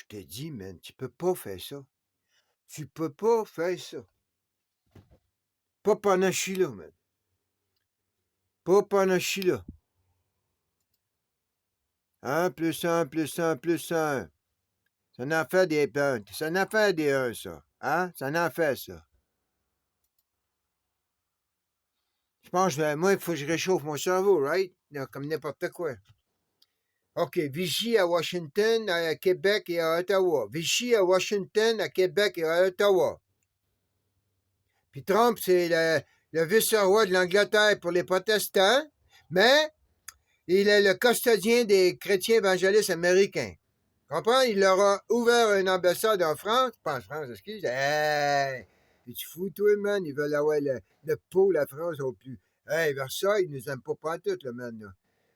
Je te dis, man, tu peux pas faire ça. Tu peux pas faire ça. Pas pendant que je suis là, man. Pas pendant que je suis là. 1 plus 1 plus 1 plus 1. Ça en fait des 1. Ça en fait des 1, ça. Hein? Ça en fait, ça. Je pense, moi, il faut que je réchauffe mon cerveau, right? Là, comme n'importe quoi. OK, Vichy à Washington, à Québec et à Ottawa. Vichy à Washington, à Québec et à Ottawa. Puis Trump, c'est le vice-roi de l'Angleterre pour les protestants, mais il est le custodien des chrétiens évangélistes américains. Comprends? Il leur a ouvert une ambassade en France. Pas en France, excuse. Hey! Tu fous, toi, man? Ils veulent avoir le pot, la France, au plus. Hey, Versailles, ils nous aiment pas pantoute, le man, là.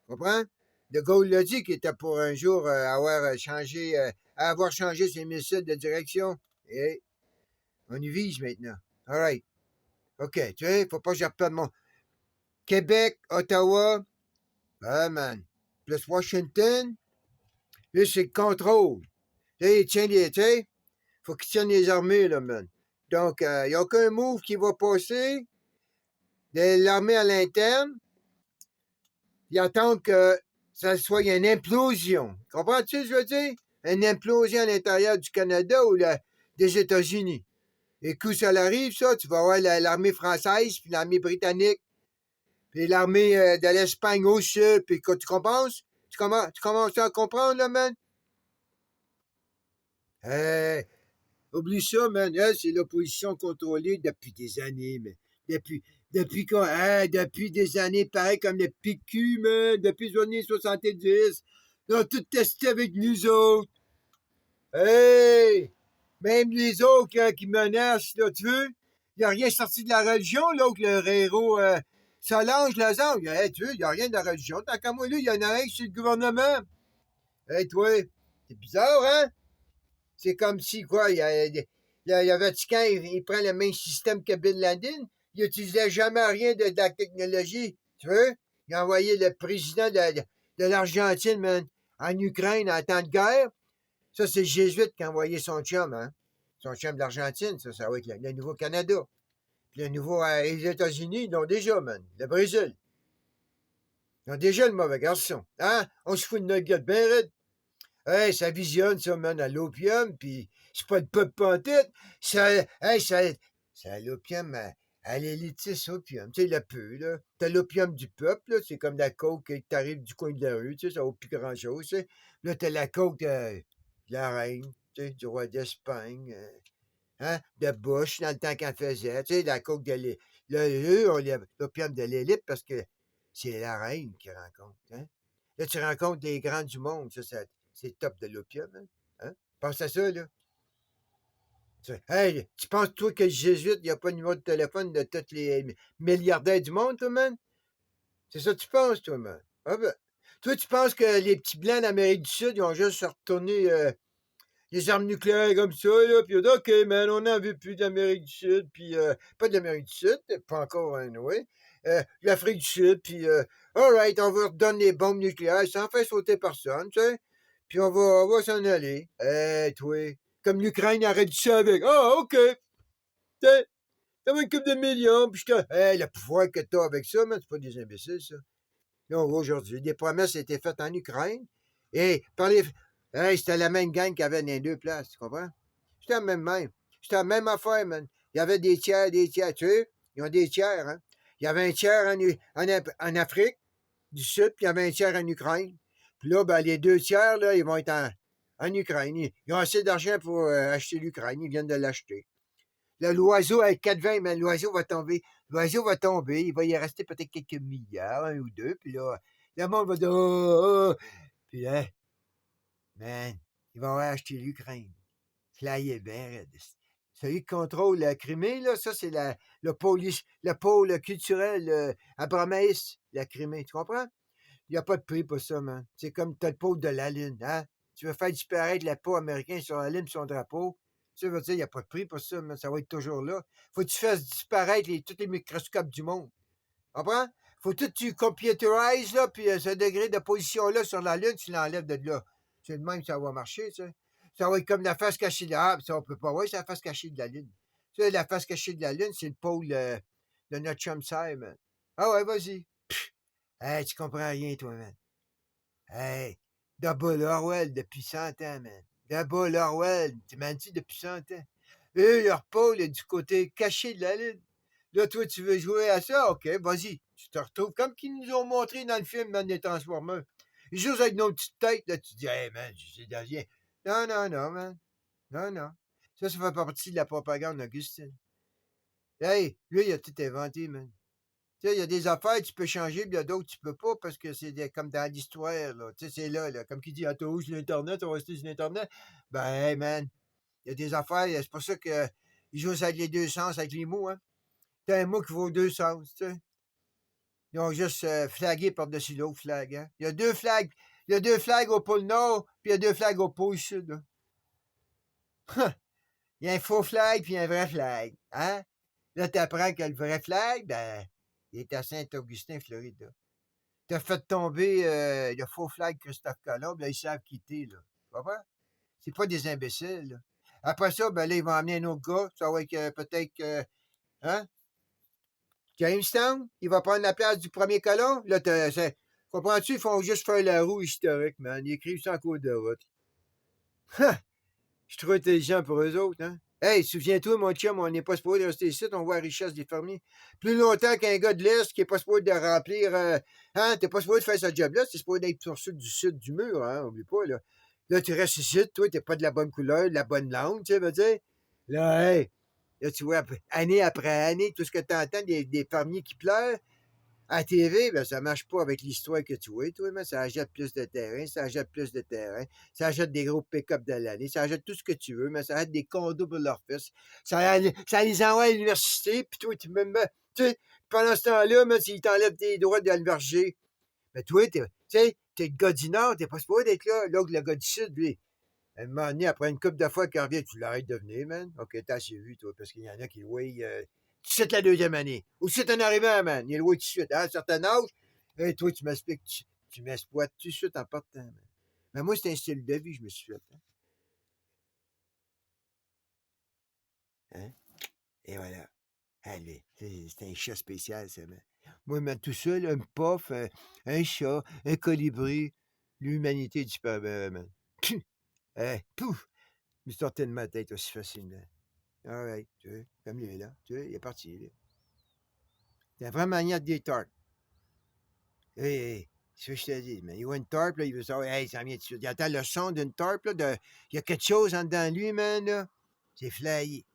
Comprends? De Gaulle l'a dit qu'il était pour un jour avoir changé ses missiles de direction. Et on y vise maintenant. All right. OK, tu sais, faut pas que je reperde mon. Québec, Ottawa, ah, man. Plus Washington, là, c'est le contrôle. Tu sais, il tient les, tu sais, faut qu'il tienne les armées, là, man. Donc, il n'y a aucun move qui va passer de l'armée à l'interne. Ils attendent que ça soit une implosion. Comprends-tu ce que je veux dire? Une implosion à l'intérieur du Canada ou des États-Unis. Et quand ça arrive, ça, tu vas avoir l'armée française, puis l'armée britannique, puis l'armée de l'Espagne au sud, puis quand tu comprends? Tu commences à comprendre, là, man? Hey, oublie ça, man. C'est l'opposition contrôlée depuis des années, mais depuis, depuis quoi? Depuis des années, pareil comme le PQ, man. Depuis les années 70. Ils ont tout testé avec nous autres. Hey! Même les autres qui menacent, là, tu veux? Il n'y a rien sorti de la religion, là, que le héros Solange Lazare. Hey, tu veux, il n'y a rien de la religion. Tant qu'à moi, là, il y en a un sur le gouvernement. Hey, toi, c'est bizarre, hein? C'est comme si, quoi, le Vatican, il prend le même système que Bin Laden. Il n'utilisait jamais rien de la technologie. Tu veux? Il a envoyé le président de l'Argentine, man, en Ukraine en temps de guerre. Ça, c'est le Jésuite qui a envoyé son chum, hein? Son chum de l'Argentine, ça va être le Nouveau-Canada. Puis le nouveau, les États-Unis, ils l'ont déjà, man. Le Brésil. Ils ont déjà le mauvais garçon. Hein? On se fout de notre gueule bien raide. Hey, ça visionne, ça, man, à l'opium, puis c'est pas le peuple pantoute. C'est à l'opium, à l'élitisme opium. Tu sais, le peu, là. T'as l'opium du peuple, là. C'est comme la coke qui t'arrive du coin de la rue, tu sais, ça vaut plus grand-chose, tu sais. Là, t'as la coke de la reine, tu sais, du roi d'Espagne, hein, de Bush, dans le temps qu'elle faisait, tu sais, la coke de l'élite. Là, eux, on l'opium de l'élite parce que c'est la reine qui rencontre, hein. Là, tu rencontres des grands du monde, ça c'est top de l'opium, hein? Hein? Pense à ça, là. Hey, tu penses, toi, que le jésuite, il n'y a pas de numéro de téléphone de tous les milliardaires du monde, toi, man? C'est ça que tu penses, toi, man? Ah ben. Toi, tu penses que les petits blancs d'Amérique du Sud, ils ont juste retourné les armes nucléaires comme ça, là, puis OK, man, on n'en veut plus d'Amérique du Sud, puis pas de l'Amérique du Sud, pas encore, hein, oui. L'Afrique du Sud, puis alright, on vous redonne les bombes nucléaires sans faire sauter personne, tu sais, puis on va s'en aller. Toi, comme l'Ukraine arrête du ça avec. Ah, OK, tu sais, t'as une couple de millions, puis le pouvoir que t'as avec ça, man, c'est pas des imbéciles, ça. Là, on voit aujourd'hui, des promesses étaient faites en Ukraine, et par les hey, c'était la même gang qui avait dans les deux places, tu comprends? C'était la même. C'était la même affaire, man. Il y avait des tiers, tu sais. Ils ont des tiers, hein. Il y avait un tiers en Afrique du Sud, puis il y avait un tiers en Ukraine. Puis là, ben, les deux tiers, là, ils vont être en Ukraine. Ils ont assez d'argent pour acheter l'Ukraine. Ils viennent de l'acheter. Là, l'oiseau avec 4,20, mais l'oiseau va tomber. L'oiseau va tomber. Il va y rester peut-être quelques milliards, un ou deux. Puis là, le monde va dire, oh, oh. Puis là, man, ils vont acheter l'Ukraine. Là, il est bien raide. Celui qui contrôle la Crimée, là, ça, c'est le pôle culturel abramaïste, la Crimée. Tu comprends? Il n'y a pas de prix pour ça, man. C'est comme t'as le pôle de la Lune, hein? Tu veux faire disparaître le pot américain sur la Lune, son drapeau. Ça veut dire qu'il n'y a pas de prix pour ça, man. Ça va être toujours là. Faut que tu fasses disparaître tous les microscopes du monde. Tu comprends? Faut que tu computerises, là, puis ce degré de position-là sur la Lune, tu l'enlèves de là. C'est de même que ça va marcher, tu sais. Ça va être comme la face cachée de la... Ah, ça, on peut pas voir, c'est la face cachée de la Lune. Ça, la face cachée de la Lune, c'est le pôle de notre chum Sai, man. Ah ouais, vas-y. Hey, tu comprends rien, toi, man. Hey, Double Orwell depuis 100 ans, man. Double Orwell, tu m'as dit depuis 100 ans. Eux, leur pôle est du côté caché de la Lune. Là, toi, tu veux jouer à ça? OK, vas-y. Tu te retrouves comme qu'ils nous ont montré dans le film, man, des Transformers. Juste avec nos petites têtes, là, tu dis, hey, man, je sais de rien. Non, non, non, man. Non, non. Ça fait partie de la propagande d'Augustine. Hey, lui, il a tout inventé, man. Tu sais, il y a des affaires que tu peux changer, puis il y a d'autres que tu peux pas parce que c'est comme dans l'histoire, là. Tu sais, c'est là. Comme qui dit, ah, t'as où sur l'Internet, on va rester sur l'Internet. Ben, hey, man, il y a des affaires, c'est pour ça qu'ils jouent avec les deux sens, avec les mots, hein. T'as un mot qui vaut deux sens, tu sais. Ils ont juste flagué par-dessus l'autre flag, hein. Il y a deux flags. Il y a deux flags au pôle Nord, puis il y a deux flags au pôle Sud, là. Il y a un faux flag, puis un vrai flag, hein. Là, t'apprends que le vrai flag, ben, il est à Saint-Augustin, Floride, là. T'as fait tomber le faux flag Christophe Colomb, là, ils savent quitter, là. Tu comprends? C'est pas des imbéciles, là. Après ça, ben là, ils vont amener un autre gars, ça va être peut-être, hein? Jamestown, il va prendre la place du premier colon. Là, comprends-tu, ils font juste faire la roue historique, man. Ils écrivent ça en cours de route. Je suis trop intelligent pour eux autres, hein? Hey, souviens-toi, mon chum, on n'est pas supposé rester ici, on voit la richesse des fermiers. Plus longtemps qu'un gars de l'Est qui n'est pas supposé de remplir. Hein, t'es pas supposé de faire ce job-là, t'es supposé d'être sur du sud du mur, hein, oublie pas, là. Là, tu restes ici, toi, t'es pas de la bonne couleur, de la bonne langue, tu sais, veux dire. Là, hey, là, tu vois, année après année, tout ce que tu entends des fermiers qui pleurent, à la TV, ben, ça marche pas avec l'histoire que tu vois, toi, mais ça achète plus de terrain, ça achète plus de terrain, ça achète des gros pick-up de l'année, ça achète tout ce que tu veux, mais ça achète des condos pour leur fils. Ça les envoie à l'université, puis toi, tu sais, pendant ce temps-là, même s'ils t'enlèvent tes droits de l'alberger, mais toi, tu sais, t'es le gars du Nord, t'es pas supposé d'être là, là, que le gars du Sud, lui. À un moment donné, après une couple de fois qu'il revient, tu l'arrêtes de venir, man. OK, t'as assez vu, toi, parce qu'il y en a qui le voient tout de suite la deuxième année. Ou c'est un arrivant, man. Il le voit tout de suite. À un certain âge, et toi, tu m'expliques, tu m'exploites tout de suite en partant, man. Mais moi, c'est un style de vie, je me suis fait. Hein? Et voilà. Allez, c'est un chat spécial, ça, man. Moi, man, tout seul, un pof, un chat, un colibri, l'humanité disparaît, man. Hey, pouf! Je me sortais de ma tête aussi facilement. All right, tu vois, comme lui, là. Tu vois, il est parti, là. C'est la vraie manière de des tartes. Hey, hey, c'est ce que je te dis, mais il voit une tarpe, là, il veut savoir, hey, ça vient de suite. Il entend le son d'une tarpe, là, il y a quelque chose en dedans de lui, man, là. C'est flyé.